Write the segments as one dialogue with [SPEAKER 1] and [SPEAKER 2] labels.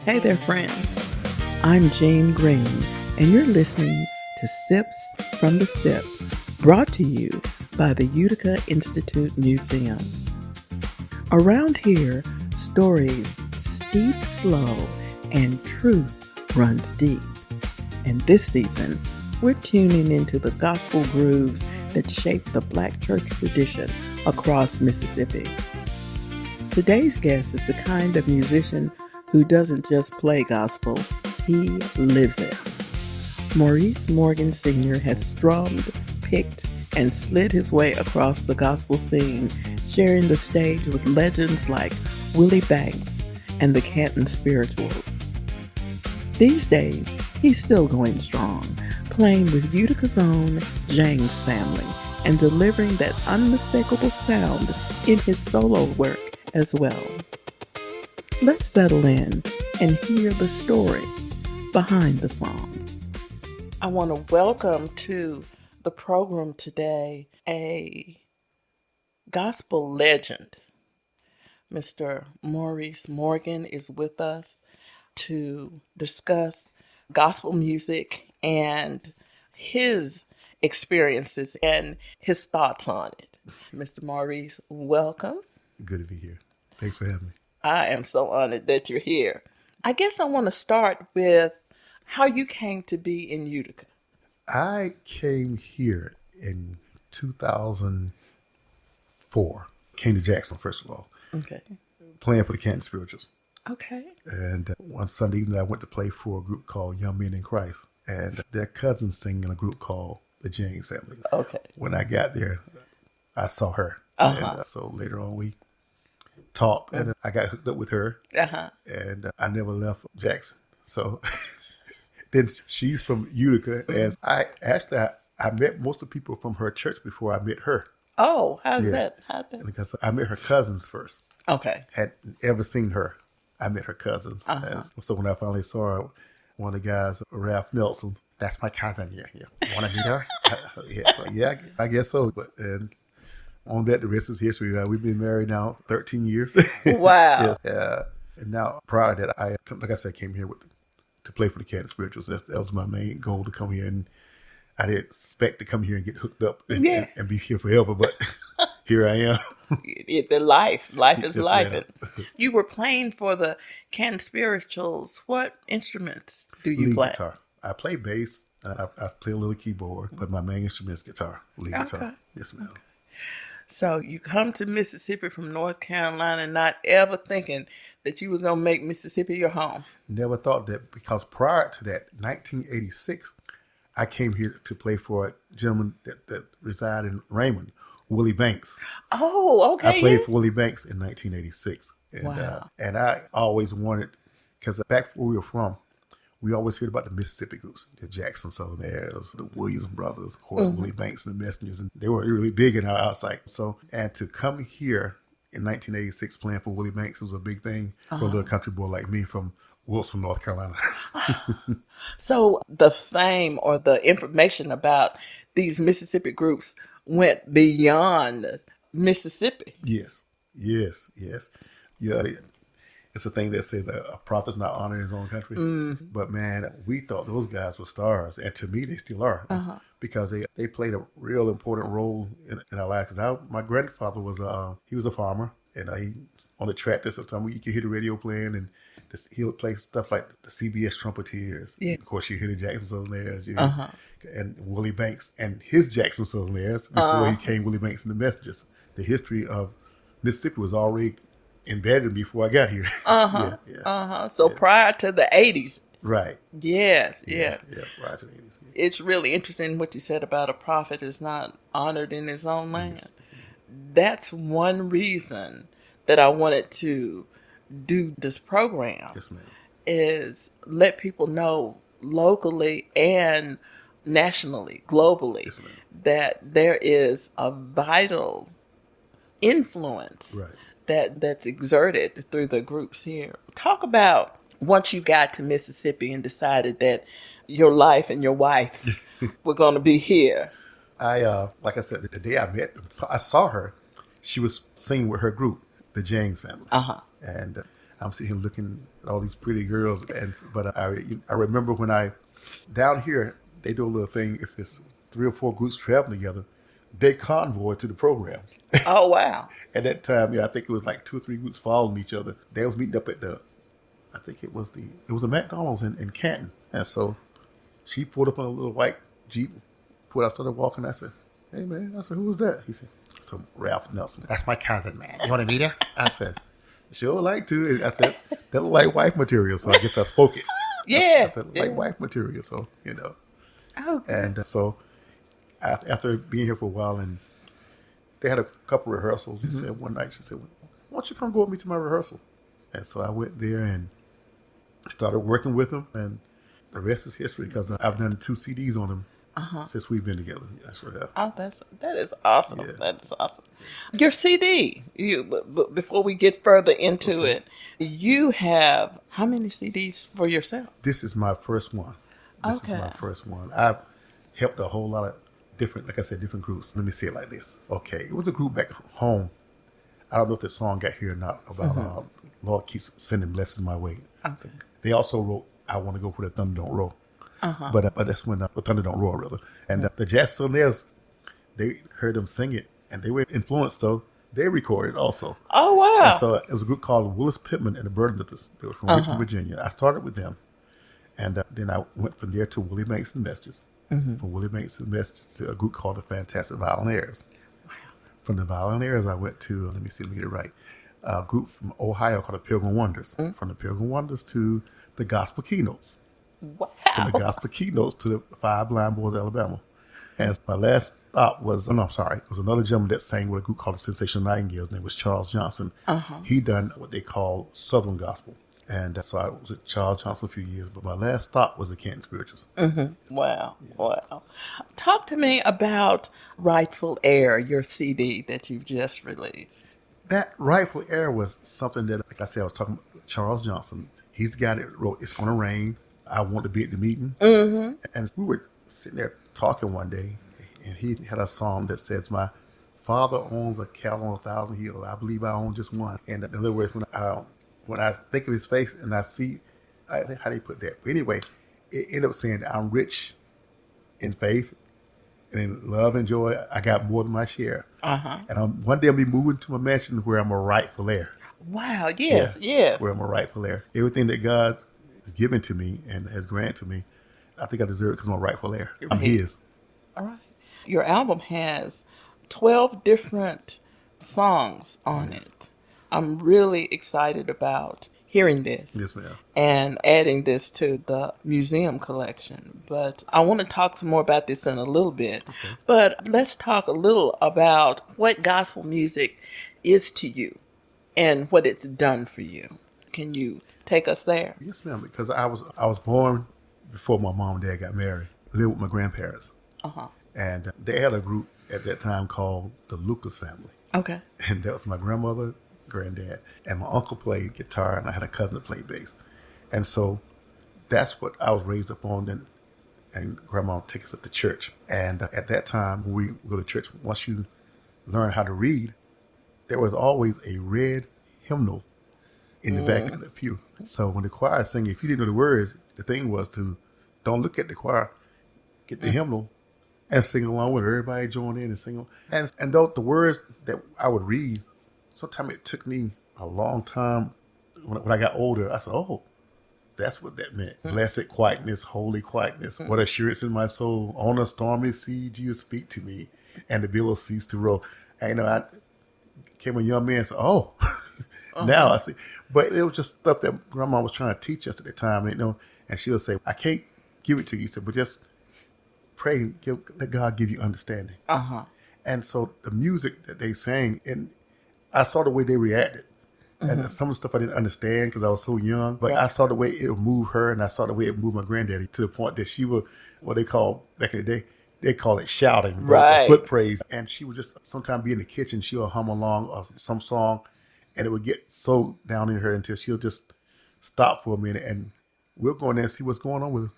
[SPEAKER 1] Hey there, friends. I'm Jean Greene, and you're listening to Sips from the Sip, brought to you by the Utica Institute Museum. Around here, stories steep slow and truth runs deep. And this season, we're tuning into the gospel grooves that shape the Black church tradition across Mississippi. Today's guest is the kind of musician who doesn't just play gospel, he lives it. Maurice Morgan Sr. has strummed, picked, and slid his way across the gospel scene, sharing the stage with legends like Willie Banks and the Canton Spirituals. These days, he's still going strong, playing with Utica's own James family and delivering that unmistakable sound in his solo work as well. Let's settle in and hear the story behind the song. I want to welcome to the program today a gospel legend. Mr. Maurice Morgan is with us to discuss gospel music and his experiences and his thoughts on it. Mr. Maurice, welcome.
[SPEAKER 2] Good to be here. Thanks for having me.
[SPEAKER 1] I am so honored that you're here. I guess I want to start with how you came to be in Utica.
[SPEAKER 2] I came here in 2004. Came to Jackson, first of all.
[SPEAKER 1] Okay.
[SPEAKER 2] Playing for the Canton Spirituals.
[SPEAKER 1] Okay.
[SPEAKER 2] And one Sunday evening, I went to play for a group called Young Men in Christ. And their cousins sing in a group called the James family.
[SPEAKER 1] Okay.
[SPEAKER 2] When I got there, I saw her.
[SPEAKER 1] Uh-huh.
[SPEAKER 2] And so later on, we talked, and I got hooked up with her.
[SPEAKER 1] Uh-huh.
[SPEAKER 2] And I never left Jackson. So then she's from Utica, and I met most of the people from her church before I met her.
[SPEAKER 1] Oh, how's that happen?
[SPEAKER 2] Because I met her cousins first.
[SPEAKER 1] Okay.
[SPEAKER 2] Hadn't ever seen her. I met her cousins.
[SPEAKER 1] Uh-huh.
[SPEAKER 2] And so when I finally saw her, one of the guys, Ralph Nelson, that's my cousin. Yeah. Want to meet her? Yeah, I guess so. And on that, the rest is history. We've been married now 13 years.
[SPEAKER 1] Wow.
[SPEAKER 2] Yes. And now, prior to that, like I said, came here to play for the Canton Spirituals. That was my main goal, to come here. And I didn't expect to come here and get hooked up and be here forever, but here I am.
[SPEAKER 1] Life is
[SPEAKER 2] Yes,
[SPEAKER 1] life.
[SPEAKER 2] ma'am.
[SPEAKER 1] You were playing for the Canton Spirituals. What instruments do you
[SPEAKER 2] Lead
[SPEAKER 1] play?
[SPEAKER 2] guitar. I play bass. I play a little keyboard, but my main instrument is guitar. Lead guitar.
[SPEAKER 1] Okay.
[SPEAKER 2] Yes, ma'am.
[SPEAKER 1] So you come to Mississippi from North Carolina, not ever thinking that you were going to make Mississippi your home.
[SPEAKER 2] Never thought that, because prior to that, 1986, I came here to play for a gentleman that resided in Raymond, Willie Banks.
[SPEAKER 1] Oh, okay.
[SPEAKER 2] I played for Willie Banks in 1986. And,
[SPEAKER 1] Wow.
[SPEAKER 2] And I always wanted, because back where we were from, we always heard about the Mississippi groups, the Jackson Southerners, the Williams brothers, of course, Willie Banks and the Messengers, and they were really big in our outside. So, and to come here in 1986 playing for Willie Banks was a big thing for a little country boy like me from Wilson, North Carolina.
[SPEAKER 1] So the fame or the information about these Mississippi groups went beyond Mississippi.
[SPEAKER 2] Yes. Yeah, it's a thing that says that a prophet's not honored in his own country. But man, we thought those guys were stars, and to me, they still are, because they played a real important role in our lives. Because my grandfather was he was a farmer, and he on the tractor. Sometimes you could hear the radio playing, and he would play stuff like the CBS Trumpeters.
[SPEAKER 1] Yeah.
[SPEAKER 2] Of course, you hear the Jackson Southerners, and Willie Banks and his Jackson Southerners before he came Willie Banks and the Messengers. The history of Mississippi was already embedded in me before I got here.
[SPEAKER 1] So prior to the 80s.
[SPEAKER 2] Right.
[SPEAKER 1] Yes.
[SPEAKER 2] Yeah, prior to the 80s. Yeah.
[SPEAKER 1] It's really interesting what you said about a prophet is not honored in his own land. Yes. That's one reason that I wanted to do this program.
[SPEAKER 2] Yes, ma'am.
[SPEAKER 1] Is let people know locally and nationally, globally,
[SPEAKER 2] Yes, ma'am.
[SPEAKER 1] that there is a vital influence that's exerted through the groups here. Talk about once you got to Mississippi and decided that your life and your wife were going to be here.
[SPEAKER 2] Like I said, the day I saw her, she was singing with her group, the James family.
[SPEAKER 1] Uh-huh.
[SPEAKER 2] And I'm sitting here looking at all these pretty girls. But I remember when down here, they do a little thing. If it's 3 or 4 groups traveling together, they convoy to the programs.
[SPEAKER 1] Oh, wow.
[SPEAKER 2] At that time, I think it was like 2 or 3 groups following each other. They was meeting up at I think it was a McDonald's in Canton. And so she pulled up on a little white Jeep. I started walking. I said, "Hey, man." I said, "Who was that?" He said, "So Ralph Nelson. That's my cousin, man. You want to meet her?" I said, "Sure, like to." I said, "That look like wife material." So I guess I spoke it.
[SPEAKER 1] Yeah.
[SPEAKER 2] I said, like wife material. So,
[SPEAKER 1] Okay.
[SPEAKER 2] And so after being here for a while, and they had a couple rehearsals, he said one night, she said, "Why don't you come go with me to my rehearsal?" And so I went there and started working with them. And the rest is history because I've done 2 CDs on them since we've been together. I sure have.
[SPEAKER 1] Oh, that is awesome.
[SPEAKER 2] Yeah.
[SPEAKER 1] That is awesome. Your CD, before we get further into it, you have how many CDs for yourself?
[SPEAKER 2] This is my first one. This is my first one. I've helped a whole lot of different, like I said, different groups. Let me say it like this. Okay, it was a group back home. I don't know if the song got here or not about Lord keeps sending blessings my way.
[SPEAKER 1] Okay.
[SPEAKER 2] They also wrote I Want to Go Where the Thunder Don't Roll. But that's when the Thunder Don't Roll, rather. And the Jacksonians, they heard them sing it, and they were influenced, so they recorded also.
[SPEAKER 1] Oh, wow.
[SPEAKER 2] And so it was a group called Willis Pittman and the Birdlifters. They were from Richmond, Virginia. I started with them. And then I went from there to Willie Banks and Messengers. From Willie Banks and Messengers to a group called the Fantastic Violinaires.
[SPEAKER 1] Wow.
[SPEAKER 2] From the Violinaires, I went to, let me get it right, a group from Ohio called the Pilgrim Wonders. From the Pilgrim Wonders to the Gospel Keynotes.
[SPEAKER 1] Wow.
[SPEAKER 2] From the Gospel Keynotes to the Five Blind Boys of Alabama. And my last stop was, it was another gentleman that sang with a group called the Sensational Nightingales. His name was Charles Johnson. He done what they call Southern Gospel. And so I was with Charles Johnson a few years, but my last stop was the Canton Spirituals.
[SPEAKER 1] Wow. Yeah. Wow. Talk to me about Rightful Air, your CD that you've just released.
[SPEAKER 2] That Rightful Air was something that, like I said, I was talking about Charles Johnson. He's the guy that wrote It's Gonna Rain, I Want to Be at the Meeting. And we were sitting there talking one day, and he had a song that says, "My father owns a cattle on 1,000 hills. I believe I own just one." And in other words, when I think of his face and I see, how do you put that? But anyway, it ended up saying, "I'm rich in faith and in love and joy. I got more than my share." And one day I'll be moving to a mansion where I'm a rightful heir.
[SPEAKER 1] Wow. Yes. Yes.
[SPEAKER 2] Where I'm a rightful heir. Everything that God has given to me and has granted to me, I think I deserve it because I'm a rightful heir. I'm his.
[SPEAKER 1] All right. Your album has 12 different songs on it. I'm really excited about hearing this.
[SPEAKER 2] Yes, ma'am.
[SPEAKER 1] And adding this to the museum collection. But I want to talk some more about this in a little bit. Okay. But let's talk a little about what gospel music is to you and what it's done for you. Can you take us there?
[SPEAKER 2] Yes, ma'am. Because I was born before my mom and dad got married. I lived with my grandparents. And they had a group at that time called the Lucas family.
[SPEAKER 1] Okay.
[SPEAKER 2] And that was my grandmother, granddad, and my uncle played guitar, and I had a cousin that played bass. And so that's what I was raised up on. And grandma would take us up to church. And at that time, when we go to church, once you learn how to read, there was always a red hymnal in the back of the pew. So when the choir is singing, if you didn't know the words, the thing was to don't look at the choir, get the hymnal, and sing along with it. Everybody join in and sing along. And though the words that I would read, sometimes it took me a long time. When I got older, I said, "Oh, that's what that meant. Blessed quietness, holy quietness. What assurance in my soul. On a stormy sea, Jesus speak to me, and the billows cease to roll." And, I became a young man and said, "Oh, now I see." But it was just stuff that Grandma was trying to teach us at the time, and she would say, "I can't give it to you," but just pray and let God give you understanding. And so the music that they sang, and I saw the way they reacted. And some of the stuff I didn't understand because I was so young, but I saw the way it would move her, and I saw the way it moved my granddaddy to the point that she would, what they call, back in the day, they call it shouting, foot praise. And she would just sometimes be in the kitchen, she'll hum along some song, and it would get so down in her until she'll just stop for a minute, and we'll go in there and see what's going on with her.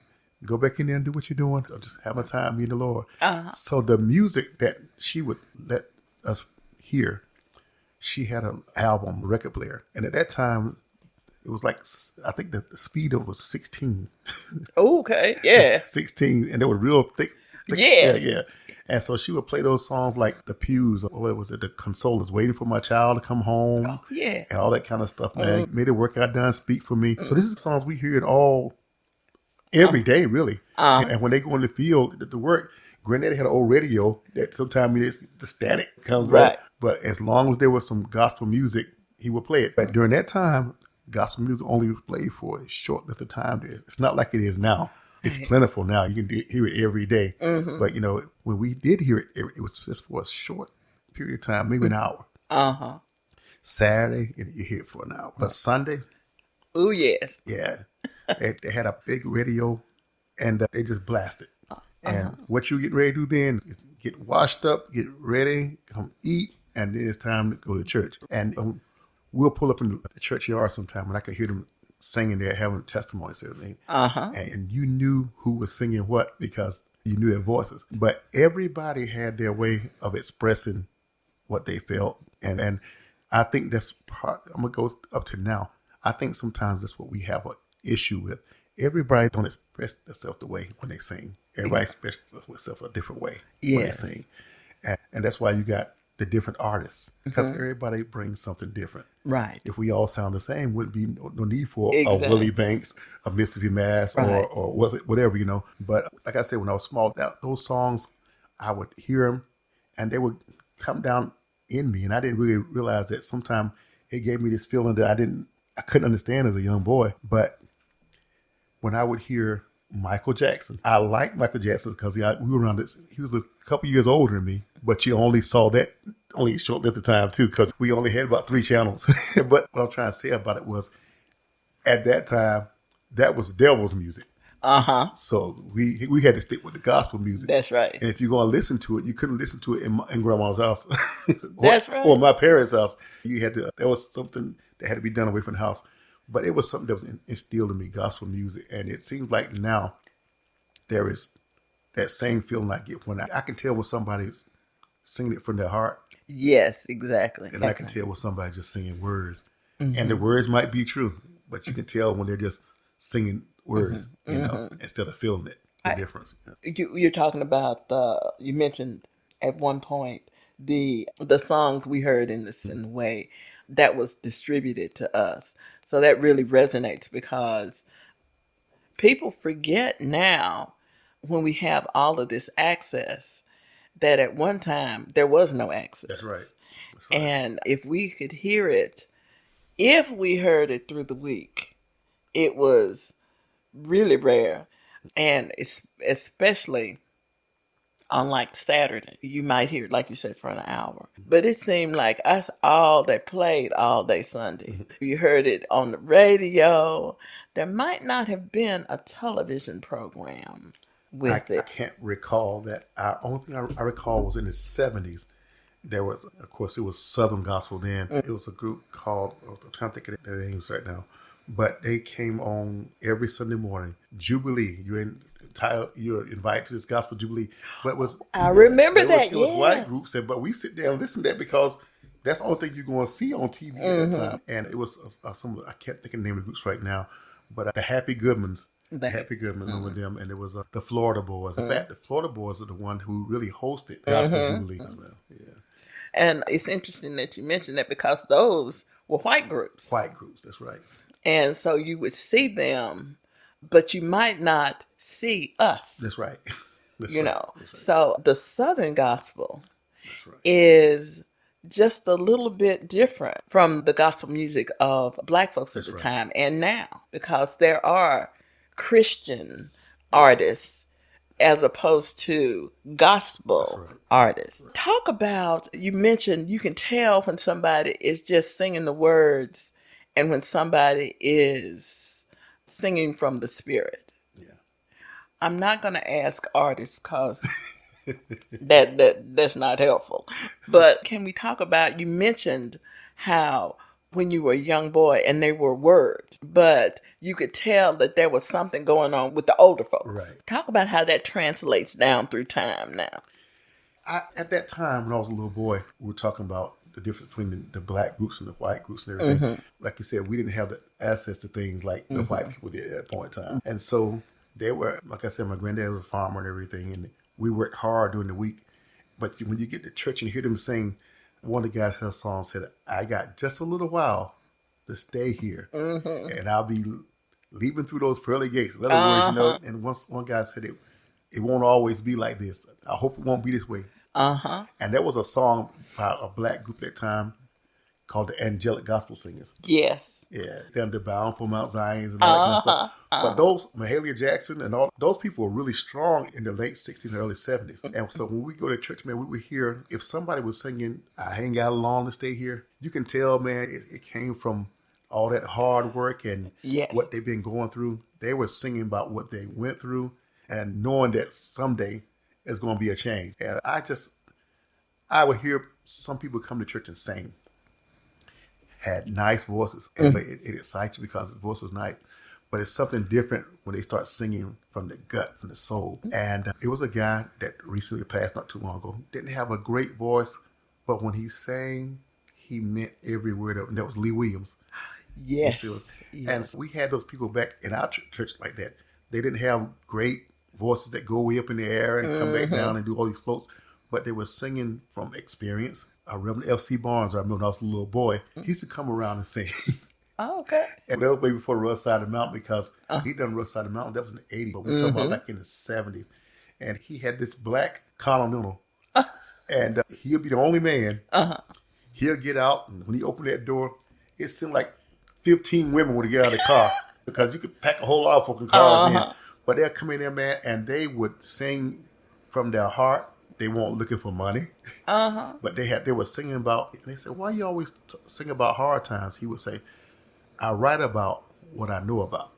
[SPEAKER 2] Go back in there and do what you're doing, or just have a time meeting the Lord. So the music that she would let us hear, she had an album, record player. And at that time, It was like, I think the speed of it was 16.
[SPEAKER 1] Okay, yeah.
[SPEAKER 2] 16, and they were real thick. Yeah,
[SPEAKER 1] Yes.
[SPEAKER 2] yeah. And so she would play those songs like The Pews, or what was it, The Consolers, Waiting for My Child to Come Home,
[SPEAKER 1] Oh, yeah.
[SPEAKER 2] and all that kind of stuff, man. Made the work I done speak for me. So this is songs we hear it all every day, really. And when they go in the field to work, Granddaddy had an old radio that sometimes the static comes
[SPEAKER 1] Right.
[SPEAKER 2] But as long as there was some gospel music, he would play it. But during that time, gospel music only was played for a short length of time. It's not like it is now. It's plentiful now. You can hear it every day. But, when we did hear it, it was just for a short period of time, maybe an hour. Saturday, you hear it for an hour. But Sunday,
[SPEAKER 1] Oh, yes.
[SPEAKER 2] yeah, they had a big radio, and they just blasted. And what you getting ready to do then is get washed up, get ready, come eat, and then it's time to go to church. And we'll pull up in the churchyard sometime, and I could hear them singing there, having testimonies and everything. And you knew who was singing what because you knew their voices. But everybody had their way of expressing what they felt. And I think that's part, I'm going to go up to now. I think sometimes that's what we have an issue with. Everybody don't express themselves the way when they sing. Everybody expresses themselves a different way when they sing. And that's why you got the different artists, because everybody brings something different.
[SPEAKER 1] Right.
[SPEAKER 2] If we all sound the same, wouldn't be no need for a Willie Banks, a Mississippi Mass, or was it whatever, But like I said, when I was small, those songs, I would hear them, and they would come down in me, and I didn't really realize that sometimes it gave me this feeling that I couldn't understand as a young boy. But when I would hear Michael Jackson, I liked Michael Jackson because we were around this. He was a couple years older than me, but you only saw that only shortly at the time too, because we only had about 3 channels. But what I'm trying to say about it was, at that time, that was devil's music. So we had to stick with the gospel music.
[SPEAKER 1] That's right.
[SPEAKER 2] And if you're going to listen to it, you couldn't listen to it in grandma's house.
[SPEAKER 1] That's right.
[SPEAKER 2] Or my parents' house. There was something that had to be done away from the house. But it was something that was instilled in me, gospel music. And it seems like now there is that same feeling I get when I can tell when somebody's singing it from their heart.
[SPEAKER 1] Yes, exactly.
[SPEAKER 2] And I can tell when somebody's just singing words. And the words might be true, but you can tell when they're just singing words, instead of feeling it, the difference.
[SPEAKER 1] You're talking about you mentioned at one point the songs we heard in the way that was distributed to us. So that really resonates because people forget now, when we have all of this access, that at one time there was no access.
[SPEAKER 2] That's right.
[SPEAKER 1] And if we could hear it, if we heard it through the week, it was really rare. And especially on like Saturday, you might hear it, like you said, for an hour. But it seemed like us all that played all day Sunday. You heard it on the radio. There might not have been a television program with it.
[SPEAKER 2] I can't recall that. Only thing I recall was in the 70s. There was, of course, it was Southern Gospel then. It was a group called, I'm trying to think of their names right now, but they came on every Sunday morning. Jubilee. You're invited to this gospel jubilee. But
[SPEAKER 1] I remember that.
[SPEAKER 2] It was white groups, but we sit there and listen to that because that's the only thing you're going to see on TV at that time. And it was I can't think of the name of the groups right now, but the Happy Goodmans. The Happy Goodmans with them, and it was the Florida Boys. In fact, the Florida Boys are the one who really hosted gospel jubilee as well. Yeah.
[SPEAKER 1] And it's interesting that you mentioned that because those were white groups.
[SPEAKER 2] White groups, that's right.
[SPEAKER 1] And so you would see them, but you might not see us.
[SPEAKER 2] That's right. That's
[SPEAKER 1] That's
[SPEAKER 2] right.
[SPEAKER 1] So the Southern gospel is just a little bit different from the gospel music of Black folks at the time and now, because there are Christian artists as opposed to gospel artists. Talk about, you mentioned you can tell when somebody is just singing the words and when somebody is singing from the Spirit.
[SPEAKER 2] Yeah.
[SPEAKER 1] I'm not going to ask artists because that's not helpful. But can we talk about, you mentioned how when you were a young boy and they were words, but you could tell that there was something going on with the older folks.
[SPEAKER 2] Right.
[SPEAKER 1] Talk about how that translates down through time now.
[SPEAKER 2] At that time, when I was a little boy, we were talking about the difference between the black groups and the white groups and everything. Like you said, we didn't have the access to things like the white people did at that point in time. And so they were, like I said, my granddad was a farmer and everything, and we worked hard during the week. But when you get to church and you hear them sing, one of the guys her song said, "I got just a little while to stay here, and I'll be leaping through those pearly gates." In other words, you know, and one guy said it won't always be like this. I hope it won't be this way. And that was a song by a black group at that time called the Angelic Gospel Singers.
[SPEAKER 1] Yes.
[SPEAKER 2] Yeah, they're bound for Mount Zions and all that kind of stuff. But those, Mahalia Jackson and all those people were really strong in the late 60s and early 70s. And so when we go to church, man, we would hear, if somebody was singing, "I ain't got long to stay here," you can tell, man, it came from all that hard work and what they've been going through. They were singing about what they went through and knowing that someday there's going to be a change. And I would hear some people come to church and sing, had nice voices, and it excites you because the voice was nice. But it's something different when they start singing from the gut, from the soul. And it was a guy that recently passed not too long ago. Didn't have a great voice, but when he sang, he meant every word of it. And that was Lee Williams.
[SPEAKER 1] Yes.
[SPEAKER 2] And we had those people back in our church like that. They didn't have great voices that go way up in the air and come back down and do all these floats, but they were singing from experience. Reverend F.C. Barnes, I remember when I was a little boy, he used to come around and sing.
[SPEAKER 1] Oh, okay.
[SPEAKER 2] And that was way before Rough Side of the Mountain, because he done Rough Side of the Mountain. That was in the 80s, but we're talking about like in the 70s. And he had this black Continental, and he'll be the only man. He'll get out, and when he opened that door, it seemed like 15 women would get out of the car, because you could pack a whole lot of fucking cars in. But they'll come in there, man, and they would sing from their heart. They weren't looking for money. But they were singing about, and they said, "Why you always sing about hard times?" He would say, "I write about what I know about."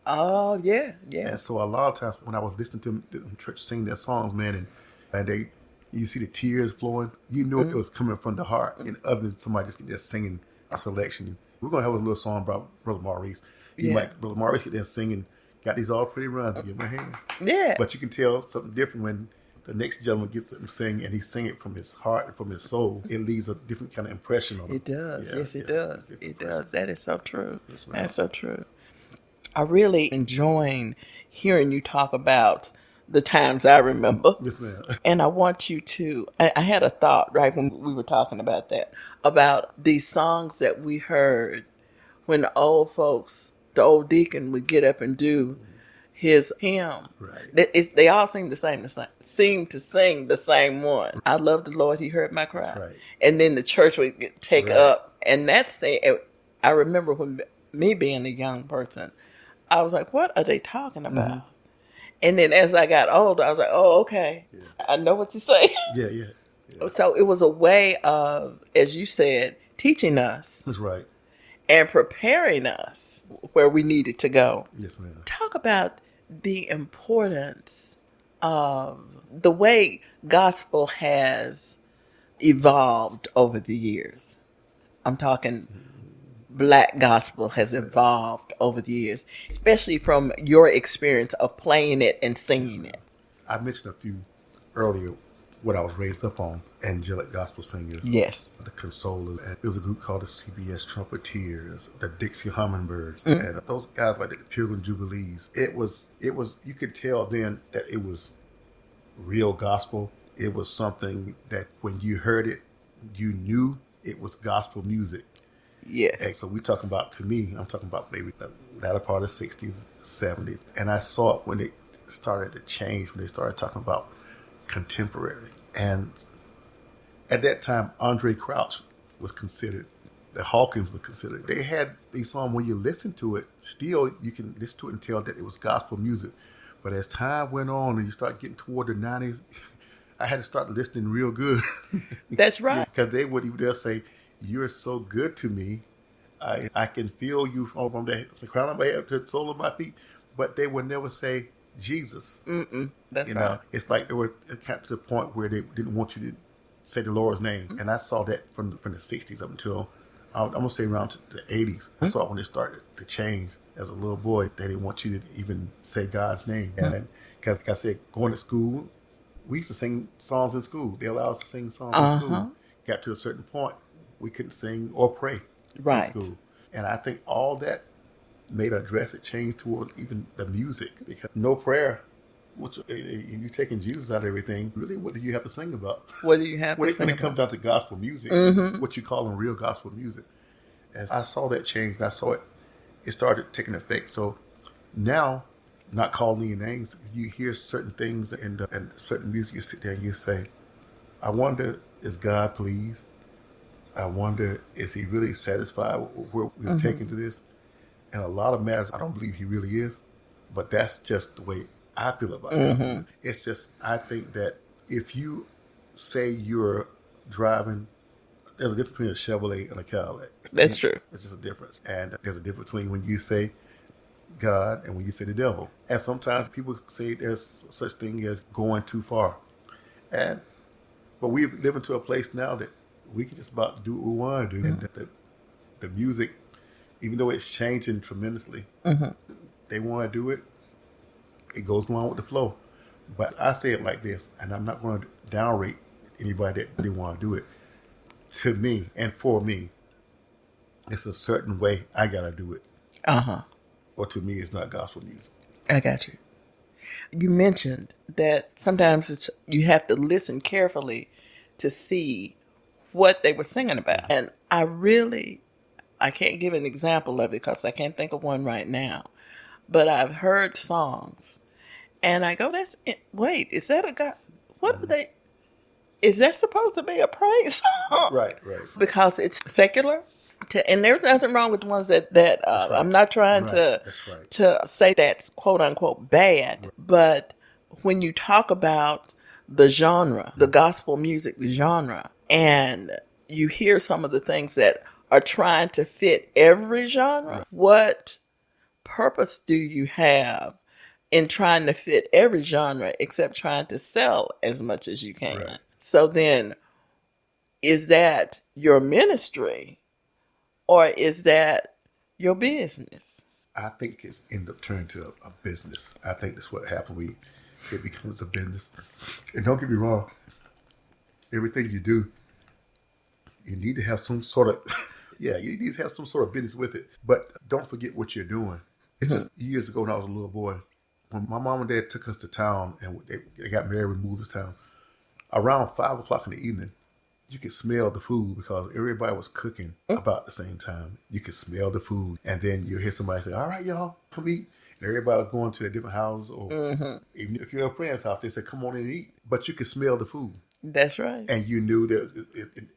[SPEAKER 1] Oh, yeah.
[SPEAKER 2] And so a lot of times when I was listening to them in church sing their songs, man, and you see the tears flowing, you knew it was coming from the heart. And other than somebody just singing a selection. We're going to have a little song about Brother Maurice. Brother Maurice get there singing, got these all pretty runs to give him a hand.
[SPEAKER 1] Yeah.
[SPEAKER 2] But you can tell something different when the next gentleman gets up and sing, and he's singing it from his heart and from his soul. It leaves a different kind of impression on him.
[SPEAKER 1] It does.
[SPEAKER 2] Yeah,
[SPEAKER 1] Yes, it does. It does. That is so true.
[SPEAKER 2] Yes, ma'am.
[SPEAKER 1] That's so true. I really enjoying hearing you talk about the times I remember.
[SPEAKER 2] Yes, ma'am.
[SPEAKER 1] And I want you to, I had a thought, right, when we were talking about that, about these songs that we heard when the old folks, the old deacon would get up and do his hymn.
[SPEAKER 2] Right.
[SPEAKER 1] They all seem to sing the same one. "I love the Lord, He heard my cry."
[SPEAKER 2] That's right.
[SPEAKER 1] And then the church would take up, and that's I remember when me being a young person, I was like, what are they talking about? And then as I got older, I was like, oh, okay. Yeah. I know what you say.
[SPEAKER 2] Yeah.
[SPEAKER 1] So it was a way of, as you said, teaching us.
[SPEAKER 2] That's right.
[SPEAKER 1] And preparing us where we needed to go.
[SPEAKER 2] Yes, ma'am.
[SPEAKER 1] Talk about the importance of the way gospel has evolved over the years. I'm talking Black gospel has evolved over the years, especially from your experience of playing it and singing it.
[SPEAKER 2] I mentioned a few earlier what I was raised up on, angelic gospel singers.
[SPEAKER 1] Yes.
[SPEAKER 2] The Consolers. And there was a group called the CBS Trumpeters, the Dixie Hummingbirds, and those guys like the Pilgrim Jubilees. It was, you could tell then that it was real gospel. It was something that when you heard it, you knew it was gospel music.
[SPEAKER 1] Yes.
[SPEAKER 2] And so I'm talking about maybe the latter part of the 60s, 70s. And I saw it when it started to change, when they started talking about contemporary. And at that time, Andre Crouch was considered, the Hawkins were considered. They had these songs, when you listen to it, still you can listen to it and tell that it was gospel music. But as time went on and you start getting toward the 90s, I had to start listening real good.
[SPEAKER 1] That's right.
[SPEAKER 2] Because they'll say, "You're so good to me. I can feel you from the crown of my head to the sole of my feet." But they would never say Jesus.
[SPEAKER 1] That's
[SPEAKER 2] right.
[SPEAKER 1] right.
[SPEAKER 2] It's like it got to the point where they didn't want you to say the Lord's name. And I saw that from the 60s up until, I'm going to say around to the 80s. I saw it when it started to change as a little boy. They didn't want you to even say God's name. And because, like I said, going to school, we used to sing songs in school. They allowed us to sing songs in school. Got to a certain point, we couldn't sing or pray in school. And I think all that made a drastic change toward even the music, because no prayer, which you're taking Jesus out of everything. Really, what do you have to sing about?
[SPEAKER 1] What do you have to sing
[SPEAKER 2] when it
[SPEAKER 1] about?
[SPEAKER 2] comes down to gospel music, what you call real gospel music. And I saw that change, and I saw it started taking effect. So now, not calling any names, you hear certain things in certain music, you sit there and you say, I wonder, is God pleased? I wonder, is he really satisfied with where we've taken to this? And a lot of matters, I don't believe he really is, but that's just the way I feel about it. It's just, I think that if you say you're driving, there's a difference between a Chevrolet and a Cadillac.
[SPEAKER 1] That's true.
[SPEAKER 2] There's just a difference. And there's a difference between when you say God and when you say the devil. And sometimes people say there's such thing as going too far. But we live into a place now that we can just about do what we want to do. And the music, even though it's changing tremendously, they want to do it. It goes along with the flow. But I say it like this, and I'm not going to downrate anybody that really want to do it. To me and for me, it's a certain way I got to do it. Or to me, it's not gospel music.
[SPEAKER 1] I got you. You mentioned that sometimes you have to listen carefully to see what they were singing about. And I can't give an example of it because I can't think of one right now. But I've heard songs and I go, wait, is that a God? What are they? Is that supposed to be a praise song?
[SPEAKER 2] Right.
[SPEAKER 1] Because it's secular. And there's nothing wrong with the ones that right. I'm not trying to say that's quote unquote bad. Right. But when you talk about the genre, the gospel music, the genre, and you hear some of the things that are trying to fit every genre, what purpose do you have in trying to fit every genre except trying to sell as much as you can? Right. So then, is that your ministry? Or is that your business?
[SPEAKER 2] I think it's end up turning to a business. I think that's what happens. It becomes a business. And don't get me wrong, everything you do, you need to have some sort of, you need to have some sort of business with it. But don't forget what you're doing. It's just years ago when I was a little boy, when my mom and dad took us to town and they got married, we moved to town, around 5 o'clock in the evening, you could smell the food because everybody was cooking about the same time. You could smell the food. And then you hear somebody say, all right, y'all, come eat. And everybody was going to a different house. Or even if you're at a friend's house, they said, come on in and eat. But you could smell the food.
[SPEAKER 1] That's right.
[SPEAKER 2] And you knew that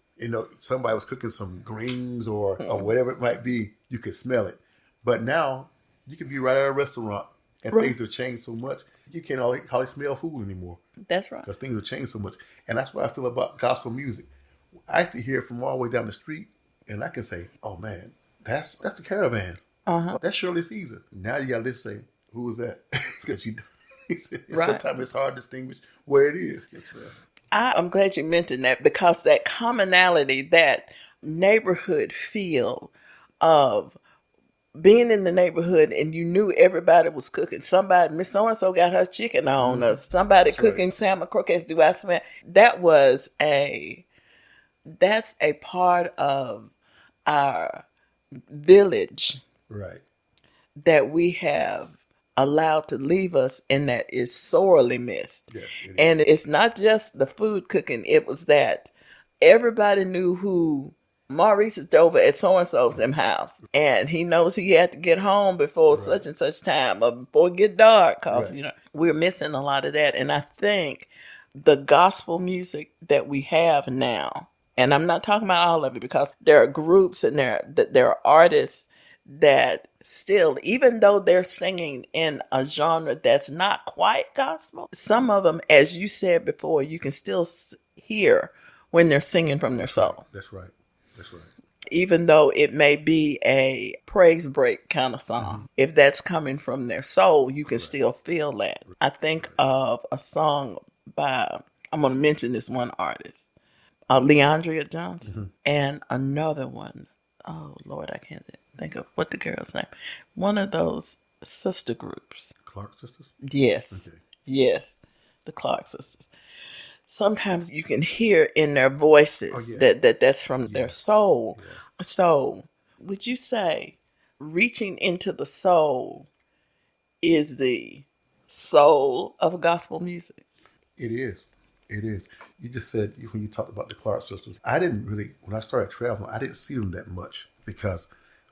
[SPEAKER 2] somebody was cooking some greens or whatever it might be. You could smell it. But now you can be right at a restaurant and things have changed so much. You can't hardly smell food anymore.
[SPEAKER 1] That's right.
[SPEAKER 2] Because things have changed so much. And that's what I feel about gospel music. I used to hear it from all the way down the street, and I can say, oh, man, that's the Caravan. That's Shirley Caesar. Now you got to listen and say, who was that? Because sometimes it's hard to distinguish where it is.
[SPEAKER 1] I'm glad you mentioned that because that commonality, that neighborhood feel of being in the neighborhood and you knew everybody was cooking. Somebody, Miss So-and-so got her chicken on, or somebody cooking salmon croquettes. Do I smell? That's a part of our village that we have allowed to leave us, and that is sorely missed. Yes, and it's not just the food cooking. It was that everybody knew who Maurice is over at so-and-so's house, and he knows he had to get home before such and such time or before it get dark, because we're missing a lot of that. And I think the gospel music that we have now, and I'm not talking about all of it because there are groups and there are artists that still, even though they're singing in a genre that's not quite gospel, some of them, as you said before, you can still hear when they're singing from their soul.
[SPEAKER 2] That's right.
[SPEAKER 1] Even though it may be a praise break kind of song, if that's coming from their soul, you can still feel that. I think of a song by, I'm going to mention this one artist, Leandria Johnson, and another one. Oh, Lord, I can't think of what the girl's name. One of those sister groups.
[SPEAKER 2] Clark Sisters?
[SPEAKER 1] Yes. Okay. Yes, the Clark Sisters. sometimes you can hear in their voices
[SPEAKER 2] Oh, yeah.
[SPEAKER 1] that's from their
[SPEAKER 2] Yes.
[SPEAKER 1] soul.
[SPEAKER 2] Yeah.
[SPEAKER 1] So, would you say reaching into the soul is the soul of gospel music?
[SPEAKER 2] It is. It is. You just said when you talked about the Clark sisters, I didn't really, when I started traveling, I didn't see them that much because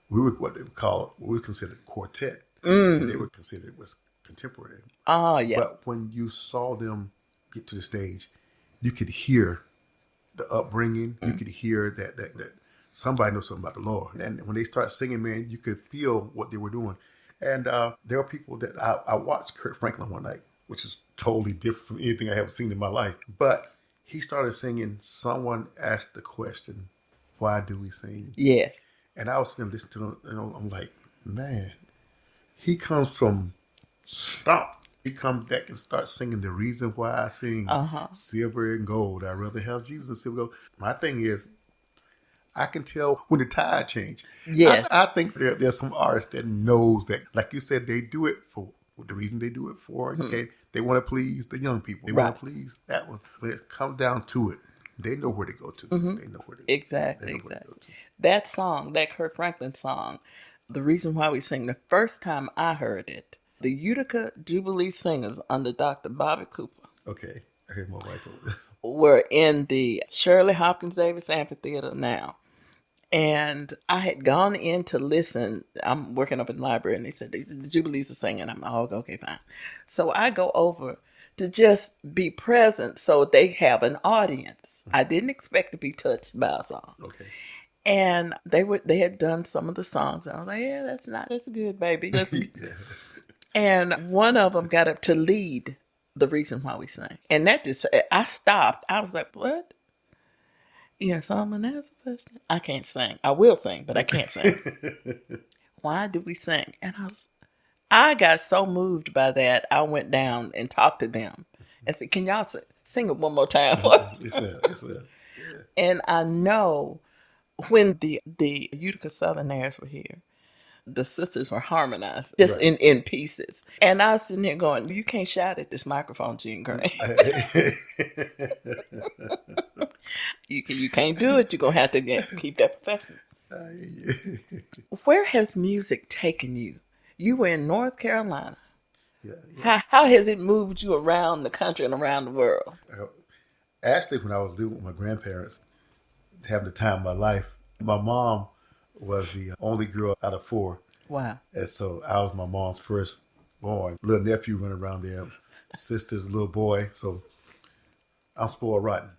[SPEAKER 2] we were what they would call, what we considered quartet, and they were considered was contemporary.
[SPEAKER 1] Oh, yeah.
[SPEAKER 2] But when you saw them get to the stage, you could hear the upbringing. You could hear that somebody knows something about the Lord. And when they start singing, man, you could feel what they were doing. And there are people that I watched Kurt Franklin one night, which is totally different from anything I have seen in my life. But he started singing. Someone asked the question, "Why do we sing?"
[SPEAKER 1] Yes.
[SPEAKER 2] And I was sitting listening to him, and I'm like, man, he comes from stop. He comes back and starts singing the reason why I sing silver and gold. I'd rather have Jesus and silver and gold. My thing is, I can tell when the tide change.
[SPEAKER 1] Yes.
[SPEAKER 2] I think there's some artists that knows that. Like you said, they do it for the reason they do it for. Okay, they want to please the young people. They want to please that one. When it comes down to it, they know where to go to. They know where to go.
[SPEAKER 1] Exactly. That song, that Kurt Franklin song, the reason why we sing, the first time I heard it, the Utica Jubilee Singers under Dr. Bobby Cooper.
[SPEAKER 2] Okay, I heard my wife told me.
[SPEAKER 1] Were in the Shirley Hopkins Davis Amphitheater now. And I had gone in to listen. I'm working up in the library, and they said the Jubilees are singing. I'm like, oh, okay, fine. So I go over to just be present so they have an audience. I didn't expect to be touched by a song.
[SPEAKER 2] Okay.
[SPEAKER 1] And they had done some of the songs. And I was like, yeah, that's good, baby. That's good.
[SPEAKER 2] Yeah.
[SPEAKER 1] And one of them got up to lead the reason why we sang. And that just, I stopped. I was like, what? Yeah, so I'm going to ask a question. I can't sing. I will sing, but I can't sing. Why do we sing? And I got so moved by that, I went down and talked to them and said, can y'all sing it one more time for me?
[SPEAKER 2] It's well. Yeah.
[SPEAKER 1] And I know when the Utica Southerners were here, the sisters were harmonized just in pieces. And I was sitting there going, you can't shout at this microphone, Jean Greene. You can't do it. You're going to have to keep that professional. Where has music taken you? You were in North Carolina.
[SPEAKER 2] Yeah.
[SPEAKER 1] How has it moved you around the country and around the world?
[SPEAKER 2] Actually, when I was living with my grandparents, having the time of my life, my mom was the only girl out of 4.
[SPEAKER 1] Wow.
[SPEAKER 2] And so I was my mom's first born. Little nephew running around there, sister's little boy. So I'm spoiled rotten.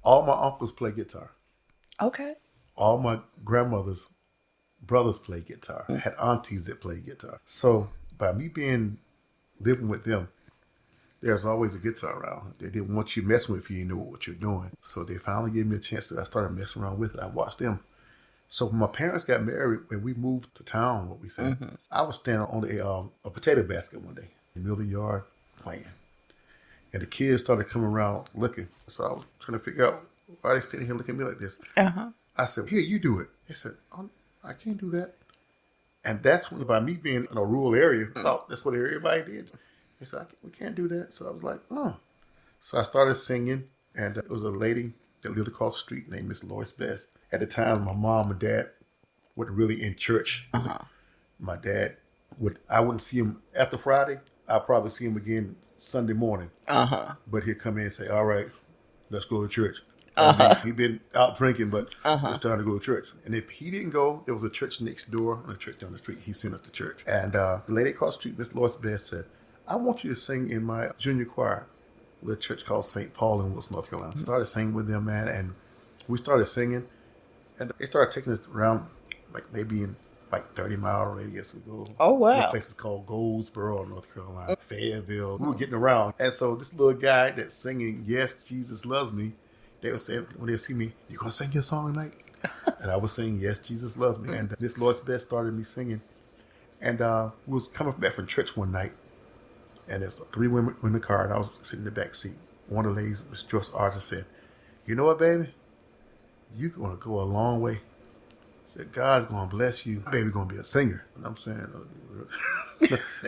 [SPEAKER 2] All my uncles play guitar.
[SPEAKER 1] Okay.
[SPEAKER 2] All my grandmother's brothers play guitar. I had aunties that play guitar. So by me living with them, there's always a guitar around. They didn't want you messing with you know what you're doing. So they finally gave me a chance that I started messing around with it. I watched them. So when my parents got married, when we moved to town, what we said, I was standing on a potato basket one day in the middle of the yard playing. And the kids started coming around looking. So I was trying to figure out why they standing here looking at me like this. I said, here, you do it. They said, oh, I can't do that. And that's when, by me being in a rural area, I thought that's what everybody did. They said, we can't do that. So I was like, oh. So I started singing, and there was a lady that lived across the street named Miss Lois Best. At the time, my mom and dad weren't really in church. My dad, I wouldn't see him after Friday. I'll probably see him again Sunday morning. But he'd come in and say, all right, let's go to church. He'd been out drinking, but it's time to go to church. And if he didn't go, there was a church next door and a church down the street. He sent us to church. And the lady across the street, Miss Lois Best, said, I want you to sing in my junior choir, a little church called St. Paul in Wilson, North Carolina. Started singing with them, man, and we started singing. And they started taking us around, like maybe in like 30-mile radius. We go.
[SPEAKER 1] Oh, wow.
[SPEAKER 2] Places called Goldsboro, North Carolina, Fayetteville. We were getting around. And so this little guy that's singing, Yes, Jesus Loves Me, they would say, when they see me, you going to sing your song tonight? And I was saying, Yes, Jesus Loves Me. And this Lord's Best started me singing. And we was coming back from church one night, and there's 3 women in the car, and I was sitting in the back seat. One of the ladies, Miss Joyce Arthur, said, you know what, baby? You're going to go a long way said, God's going to bless you. Baby going to be a singer. And I'm saying,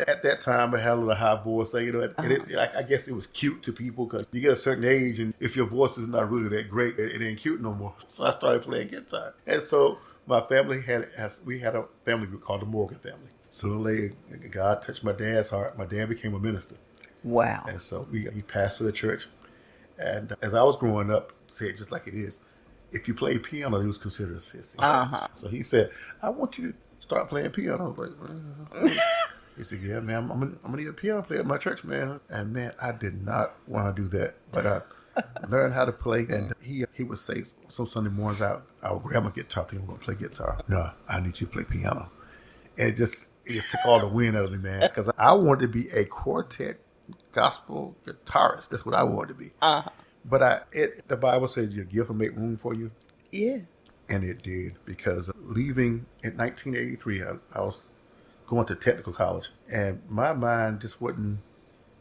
[SPEAKER 2] at that time, I had a little high voice. So, I guess it was cute to people because you get a certain age, and if your voice is not really that great, it ain't cute no more. So I started playing guitar. And so my family we had a family group called the Morgan family. So God touched my dad's heart. My dad became a minister.
[SPEAKER 1] Wow.
[SPEAKER 2] And so he pastored the church. And as I was growing up, said just like it is, if you play piano, he was considered a sissy. So he said, I want you to start playing piano. I was like, well. He said, yeah, man, I'm going to need a piano player at my church, man. And, man, I did not want to do that. But I learned how to play. And he would say some Sunday mornings, I would grab my guitar, think I'm going to play guitar. No, I need you to play piano. And it just took all the wind out of me, man. Because I wanted to be a quartet gospel guitarist. That's what I wanted to be. But the Bible says your gift will make room for you.
[SPEAKER 1] Yeah.
[SPEAKER 2] And it did, because leaving in 1983, I was going to technical college, and my mind just wasn't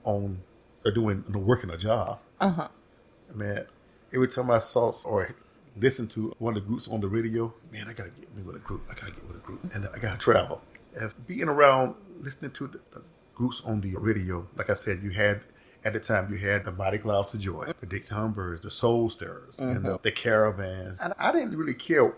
[SPEAKER 2] on working a job. Man, every time I saw or listened to one of the groups on the radio, man, I gotta get me with a group. And I gotta travel. And being around, listening to the groups on the radio, like I said, at the time, you had the Mighty Clouds of Joy, the Dixie Hummingbirds, the Soul Stirrers, and the Caravans. And I didn't really care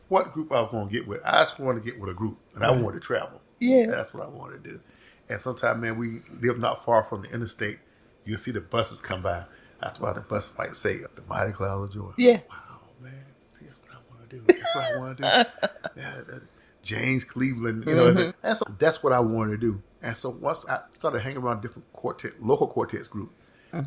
[SPEAKER 2] what group I was going to get with. I just wanted to get with a group, and I wanted to travel.
[SPEAKER 1] Yeah.
[SPEAKER 2] That's what I wanted to do. And sometimes, man, we live not far from the interstate. You'll see the buses come by. That's why the bus might say, the Mighty Clouds of Joy.
[SPEAKER 1] Yeah.
[SPEAKER 2] Wow, man. See, that's what I want to do. That's what I want to do. James Cleveland, that's what I wanted to do. And so once I started hanging around different local quartets groups,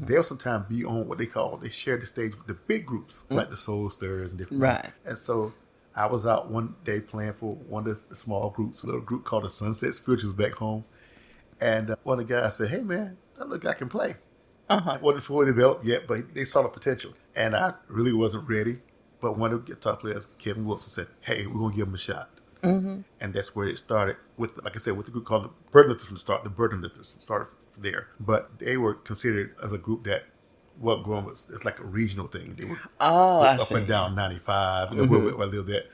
[SPEAKER 2] they'll sometimes be on what they share the stage with the big groups, like the Soul Stirrers and different
[SPEAKER 1] right.
[SPEAKER 2] groups. And so I was out one day playing for one of the small groups, a little group called the Canton Spirituals back home. And one of the guys said, hey, man, that little guy can play. I wasn't fully developed yet, but they saw the potential. And I really wasn't ready. But one of the guitar players, Kevin Wilson, said, hey, we're going to give him a shot. And that's where it started with, like I said, with the group called the Burden Lifters from the start. The Burden Lifters started there. But they were considered as a group that wasn't growing. It's like a regional thing. They were up and down 95, where I lived at.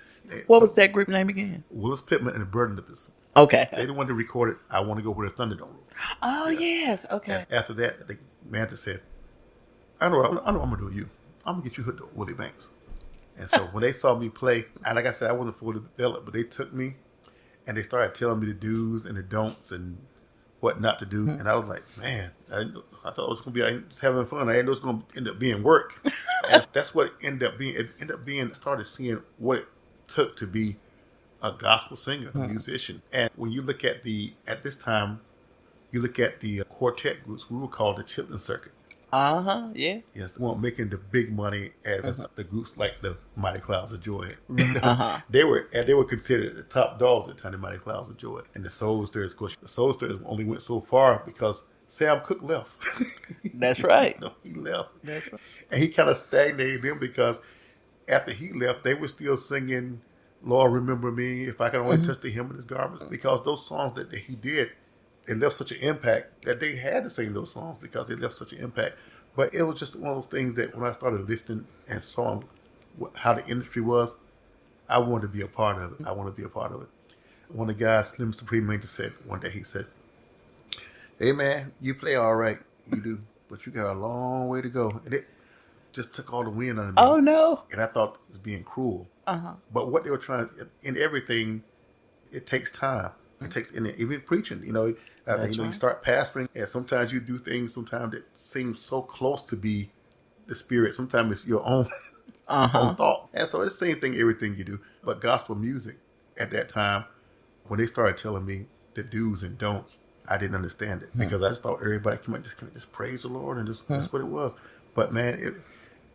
[SPEAKER 1] What was that group name again?
[SPEAKER 2] Willis Pittman and the Burden Lifters.
[SPEAKER 1] Okay.
[SPEAKER 2] They the one that recorded I Want to Go Where the Thunder Don't Roll.
[SPEAKER 1] Oh, yes. Okay.
[SPEAKER 2] After that, the manager said, I know what I'm going to do with you. I'm going to get you hooked up with Willie Banks. And so when they saw me play, and like I said, I wasn't fully developed, but they took me and they started telling me the do's and the don'ts and what not to do. And I was like, man, I thought it was going to be just having fun. I didn't know it was going to end up being work. And that's what it ended up being. It ended up being, started seeing what it took to be a gospel singer, a musician. And when you look at at this time, you look at the quartet groups, we were called the Chitlin Circuit.
[SPEAKER 1] Yeah.
[SPEAKER 2] Yes, they weren't making the big money as the groups like the Mighty Clouds of Joy. They were considered the top dogs at the time, the Mighty Clouds of Joy. And the Soul Stirrers, of course, the Soul Stirrers only went so far because Sam Cooke left.
[SPEAKER 1] That's right.
[SPEAKER 2] He left.
[SPEAKER 1] That's right.
[SPEAKER 2] And he kind of stagnated them because after he left, they were still singing, Lord, remember me, if I can only touch the hem of his garments. Because those songs that he did, it left such an impact that they had to sing those songs because they left such an impact. But it was just one of those things that when I started listening and saw how the industry was, I wanted to be a part of it. I wanted to be a part of it. One of the guys, Slim Supreme Major, said one day, he said, hey, man, you play all right. You do. But you got a long way to go. And it just took all the wind out of me.
[SPEAKER 1] Oh, no.
[SPEAKER 2] And I thought it was being cruel. But what they were trying, in everything, it takes time. It takes, even preaching, you start pastoring, and sometimes you do things sometimes that seem so close to be the spirit. Sometimes it's your own, own thought. And so it's the same thing, everything you do. But gospel music at that time, when they started telling me the do's and don'ts, I didn't understand it because I just thought everybody can just praise the Lord and that's what it was. But man,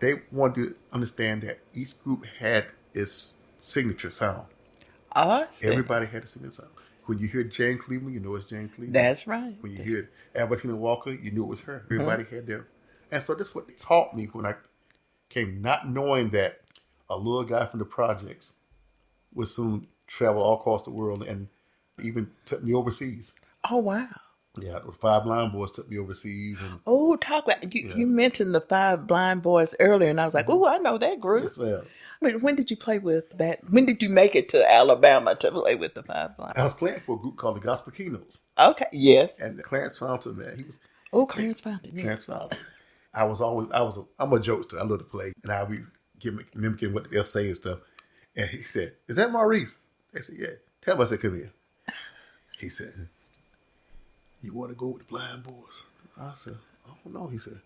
[SPEAKER 2] they wanted to understand that each group had its signature sound. Everybody had a signature sound. When you hear Jane Cleveland, you know it's Jane Cleveland.
[SPEAKER 1] That's right.
[SPEAKER 2] When you hear Albertina Walker, you knew it was her. Everybody had their... And so that's what taught me when I came, not knowing that a little guy from the projects would soon travel all across the world and even took me overseas.
[SPEAKER 1] Oh, wow.
[SPEAKER 2] Yeah, the 5 Blind Boys took me overseas.
[SPEAKER 1] Talk about... You mentioned the 5 Blind Boys earlier, and I was like, I know that group.
[SPEAKER 2] Yes, ma'am.
[SPEAKER 1] When did you play with that? When did you make it to Alabama to play with the Five Blind?
[SPEAKER 2] I was playing for a group called the Gospel Keynotes.
[SPEAKER 1] Okay, yes.
[SPEAKER 2] And Clarence Fountain, man, he was...
[SPEAKER 1] Oh, Clarence Fountain, yeah.
[SPEAKER 2] Clarence Fountain. I'm a jokester. I love to play. And I'll be mimicking what they'll say and stuff. And he said, "Is that Maurice?" I said, "Yeah." Tell him I said, "Come here." He said, "You want to go with the Blind Boys?" I said, "I don't know." He said,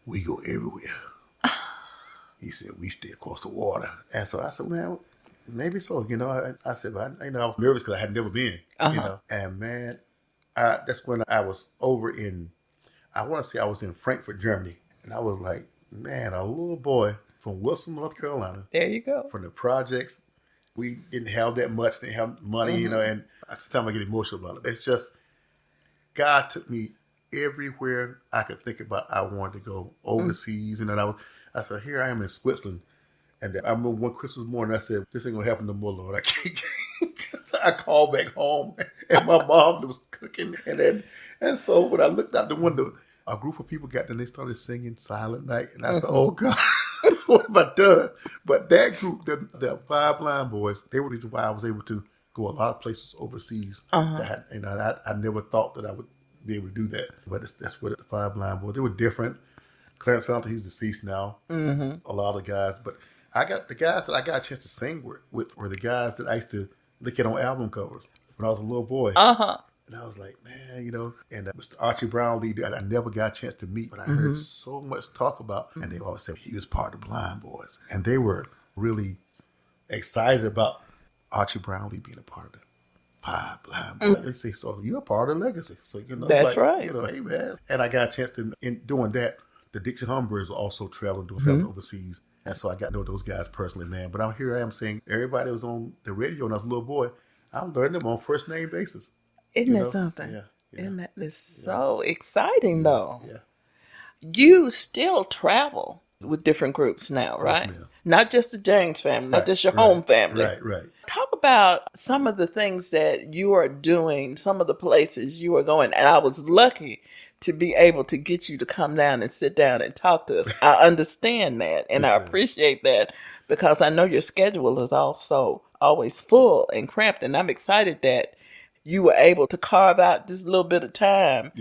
[SPEAKER 2] "We go everywhere." He said, "We stay across the water." And so I said, "Man, maybe so." I said, but I was nervous because I had never been, And man, that's when I was over in, I want to say I was in Frankfurt, Germany. And I was like, man, a little boy from Wilson, North Carolina.
[SPEAKER 1] There you go.
[SPEAKER 2] From the projects. We didn't have that much, didn't have money, and that's the time I get emotional about it. It's just, God took me everywhere I could think about. I wanted to go overseas. And then I said, here I am in Switzerland. And I remember one Christmas morning, I said, this ain't going to happen no more, Lord. I can't. I called back home, and my mom was cooking. And so when I looked out the window, a group of people got there, and they started singing Silent Night. And I said, oh, God, what have I done? But that group, the Five Blind Boys, they were the reason why I was able to go a lot of places overseas. That I never thought that I would be able to do that. But that's what the Five Blind Boys, they were different. Clarence Fountain, he's deceased now. A lot of the guys. But the guys that I got a chance to sing with were the guys that I used to look at on album covers when I was a little boy. And I was like, man, and Mr. Archie Brownlee, I never got a chance to meet, but I heard so much talk about, and they always said he was part of the Blind Boys. And they were really excited about Archie Brownlee being a part of the Five Blind Boys. They say, so you're a part of the legacy. So,
[SPEAKER 1] that's right.
[SPEAKER 2] Hey, man. And I got a chance to, in doing that, the Dixie Hummingbirds were also traveling overseas. And so I got to know those guys personally, man. But out here I am saying, everybody was on the radio when I was a little boy. I'm learning them on first name basis.
[SPEAKER 1] Isn't that something?
[SPEAKER 2] Yeah.
[SPEAKER 1] Isn't that so exciting, though?
[SPEAKER 2] Yeah.
[SPEAKER 1] You still travel with different groups now, right?
[SPEAKER 2] Yes, ma'am.
[SPEAKER 1] Not just the James family, not just your home family.
[SPEAKER 2] Right.
[SPEAKER 1] Talk about some of the things that you are doing, some of the places you are going. And I was lucky to be able to get you to come down and sit down and talk to us. I understand that, and I appreciate that, because I know your schedule is also always full and cramped, and I'm excited that you were able to carve out this little bit of time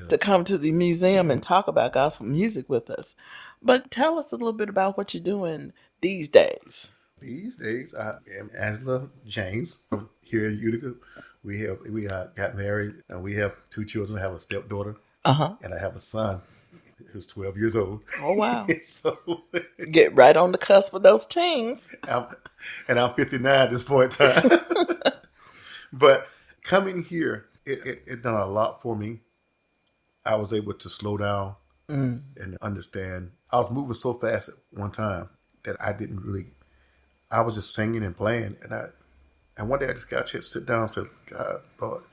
[SPEAKER 1] to come to the museum and talk about gospel music with us. But tell us a little bit about what you're doing these days.
[SPEAKER 2] These days, I am Angela James from here in Utica. We got married, and we have 2 children. I have a stepdaughter, and I have a son who's 12 years old.
[SPEAKER 1] Oh, wow.
[SPEAKER 2] So
[SPEAKER 1] get right on the cusp of those teens.
[SPEAKER 2] I'm 59 at this point in time. But coming here, it done a lot for me. I was able to slow down and understand. I was moving so fast at one time that I was just singing and playing. And one day I just got a chance to sit down and said, God, Lord,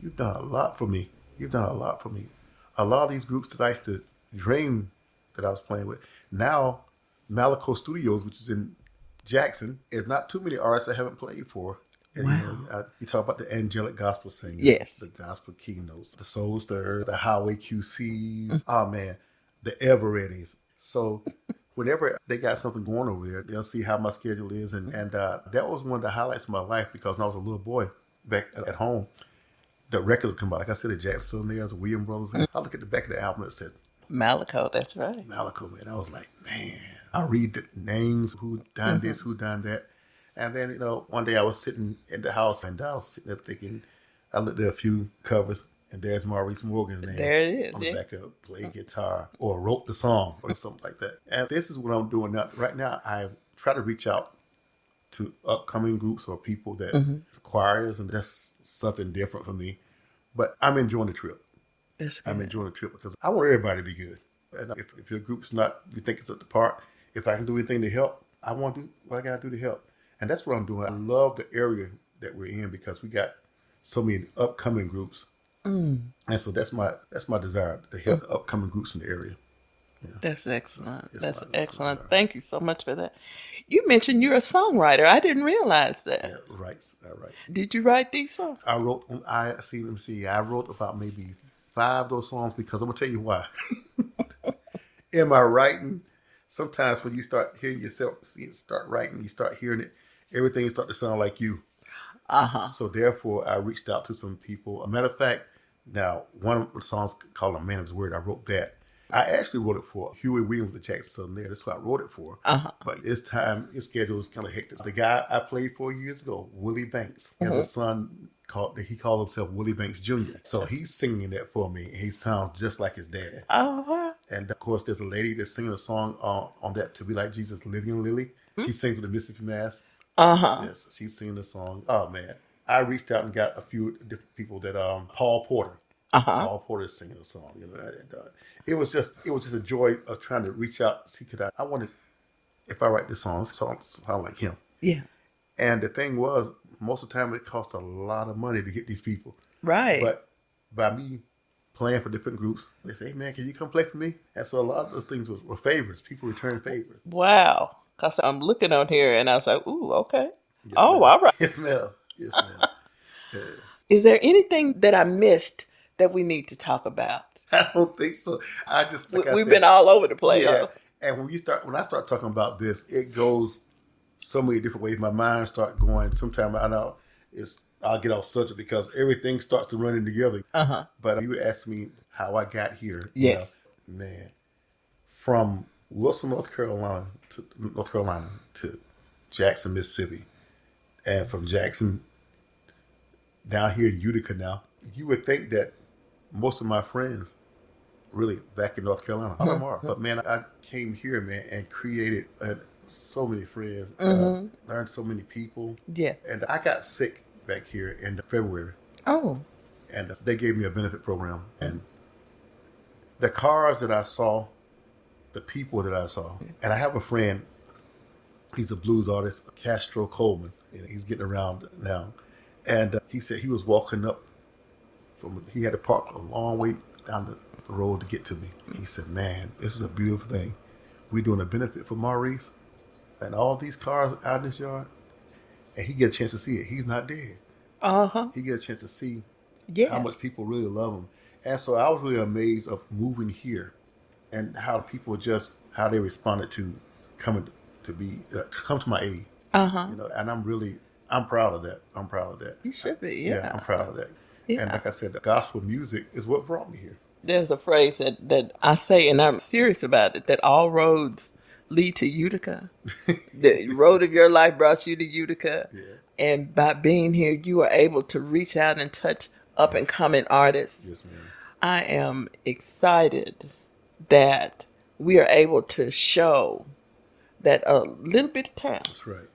[SPEAKER 2] you've done a lot for me. You've done a lot for me. A lot of these groups that I used to dream that I was playing with. Now, Malaco Studios, which is in Jackson, is not too many artists I haven't played for. And,
[SPEAKER 1] wow.
[SPEAKER 2] You talk about the angelic gospel singers, the gospel keynotes, the Soul Stir, the Highway QCs, oh man, the Evereadys. So whenever they got something going over there, they'll see how my schedule is. And that was one of the highlights of my life, because when I was a little boy back at home, the records would come out. Like I said, the Jackson Sonners, the Williams Brothers. And I look at the back of the album that said
[SPEAKER 1] Malaco, that's right.
[SPEAKER 2] Malaco, man. I was like, man, I read the names, who done this, who done that. And then, one day I was sitting in the house, and I was sitting there thinking, I looked at a few covers, and there's Maurice Morgan's name.
[SPEAKER 1] There it is.
[SPEAKER 2] On the back of play guitar, or wrote the song, or something like that. And this is what I'm doing now. Right now, I try to reach out to upcoming groups or people that choirs, and that's something different for me. But I'm enjoying the trip.
[SPEAKER 1] That's good.
[SPEAKER 2] I'm enjoying the trip because I want everybody to be good. And if your group's not, you think it's at the part, if I can do anything to help, I want to do what I got to do to help. And that's what I'm doing. I love the area that we're in, because we got so many upcoming groups. And so that's my desire, to help the upcoming groups in the area. Yeah.
[SPEAKER 1] That's excellent. That's excellent. Desire. Thank you so much for that. You mentioned you're a songwriter. I didn't realize that.
[SPEAKER 2] Yeah, right.
[SPEAKER 1] Did you write these songs?
[SPEAKER 2] I wrote about maybe 5 of those songs, because I'm going to tell you why. In my writing, sometimes when you start hearing yourself, start writing, you start hearing it, everything starts to sound like you. So therefore, I reached out to some people. A matter of fact, now one of the songs called "A Man of His Word," I wrote that. I actually wrote it for Huey Williams, the Jackson Southern there. That's who I wrote it for. But this time, his schedule was kind of hectic. The guy I played for years ago, Willie Banks, has a son he called himself Willie Banks Jr. So he's singing that for me. He sounds just like his dad. And of course, there's a lady that's singing a song on that, "To Be Like Jesus," Living Lily. She sings with the Mississippi Mass. Yes, she's singing the song. Oh man, I reached out and got a few different people that Paul Porter. Paul Porter is singing a song. You know, and, it was just a joy of trying to reach out. See, I wanted, if I write this song sound like him.
[SPEAKER 1] Yeah.
[SPEAKER 2] And the thing was, most of the time it cost a lot of money to get these people.
[SPEAKER 1] Right.
[SPEAKER 2] But by me playing for different groups, they say, "Hey man, can you come play for me?" And so a lot of those things were favors. People returned favors.
[SPEAKER 1] Wow. Because I'm looking on here and I was like, ooh, okay.
[SPEAKER 2] Yes,
[SPEAKER 1] all
[SPEAKER 2] ma'am.
[SPEAKER 1] right.
[SPEAKER 2] Yes, ma'am. Yes, ma'am. Yeah.
[SPEAKER 1] Is there anything that I missed that we need to talk about?
[SPEAKER 2] I don't think so.
[SPEAKER 1] We've been all over the place.
[SPEAKER 2] Yeah. And when I start talking about this, it goes so many different ways. My mind starts going. Sometimes I'll get off subject because everything starts to run in together. But you would ask me how I got here.
[SPEAKER 1] Yes.
[SPEAKER 2] Man, from Wilson, North Carolina to Jackson, Mississippi, and from Jackson down here in Utica now, you would think that most of my friends really back in North Carolina, all of them are. But man, I came here, man, and created so many friends, learned so many people.
[SPEAKER 1] Yeah.
[SPEAKER 2] And I got sick back here in February.
[SPEAKER 1] Oh.
[SPEAKER 2] And they gave me a benefit program. And the cars that I saw, the people that I saw, and I have a friend, he's a blues artist, Castro Coleman, and he's getting around now. And he said he was walking up he had to park a long way down the road to get to me. He said, "Man, this is a beautiful thing. We're doing a benefit for Maurice and all these cars out in this yard." And he get a chance to see it. He's not dead. He get a chance to see how much people really love him. And so I was really amazed of moving here and how people how they responded to coming to come to my aid. You know, and I'm proud of that. I'm proud of that.
[SPEAKER 1] You should be, yeah.
[SPEAKER 2] I'm proud of that.
[SPEAKER 1] Yeah.
[SPEAKER 2] And like I said, the gospel music is what brought me here.
[SPEAKER 1] There's a phrase that I say, and I'm serious about it, that all roads lead to Utica. The road of your life brought you to Utica.
[SPEAKER 2] Yeah.
[SPEAKER 1] And by being here, you are able to reach out and touch up and coming artists.
[SPEAKER 2] Yes, ma'am.
[SPEAKER 1] I am excited that we are able to show that a little bit of town.
[SPEAKER 2] That's right.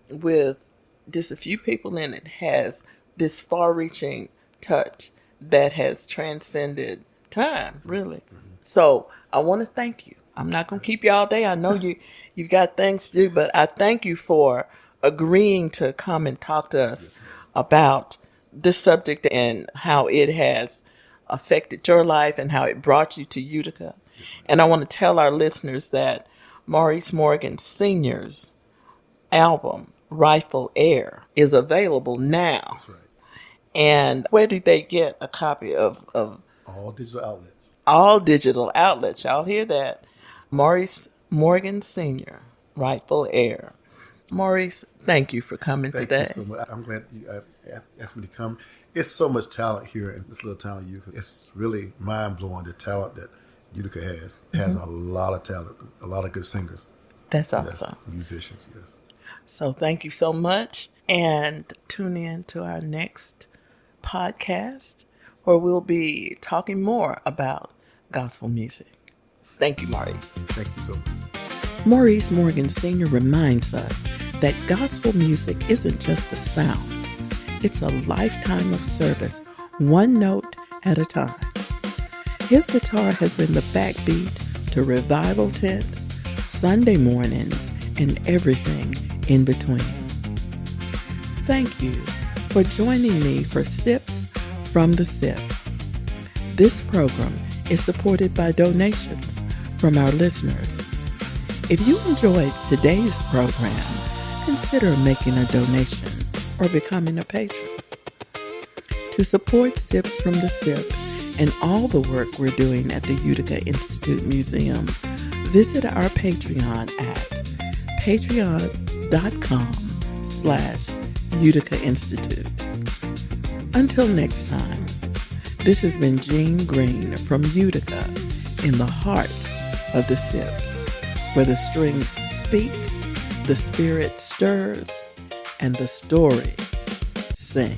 [SPEAKER 1] With just a few people in it has this far-reaching touch that has transcended time, really. So I want to thank you. I'm not going to keep you all day. I know you've got things to do, but I thank you for agreeing to come and talk to us about this subject and how it has affected your life and how it brought you to Utica. And I want to tell our listeners that Maurice Morgan Sr.'s album, Rifle Air, is available now.
[SPEAKER 2] That's right.
[SPEAKER 1] And where do they get a copy of
[SPEAKER 2] all digital outlets?
[SPEAKER 1] All digital outlets. Y'all hear that? Maurice Morgan Sr., Rifle Air. Maurice, thank you for coming today.
[SPEAKER 2] Thank you so much. I'm glad you asked me to come. It's so much talent here in this little town of Utica. It's really mind-blowing, the talent that Utica has. It has a lot of talent, a lot of good singers.
[SPEAKER 1] That's awesome.
[SPEAKER 2] Musicians, yes.
[SPEAKER 1] So thank you so much. And tune in to our next podcast where we'll be talking more about gospel music. Thank you, Maurice.
[SPEAKER 2] Thank you so much.
[SPEAKER 1] Maurice Morgan Sr. reminds us that gospel music isn't just a sound. It's a lifetime of service, one note at a time. His guitar has been the backbeat to revival tents, Sunday mornings, and everything in between. Thank you for joining me for Sips from the Sip. This program is supported by donations from our listeners. If you enjoyed today's program, consider making a donation or becoming a patron. To support Sips from the Sip and all the work we're doing at the Utica Institute Museum, visit our Patreon at patreon.com/Utica Institute. Until next time, this has been Jean Greene from Utica in the heart of the SIP, where the strings speak, the spirit stirs, and the stories sing.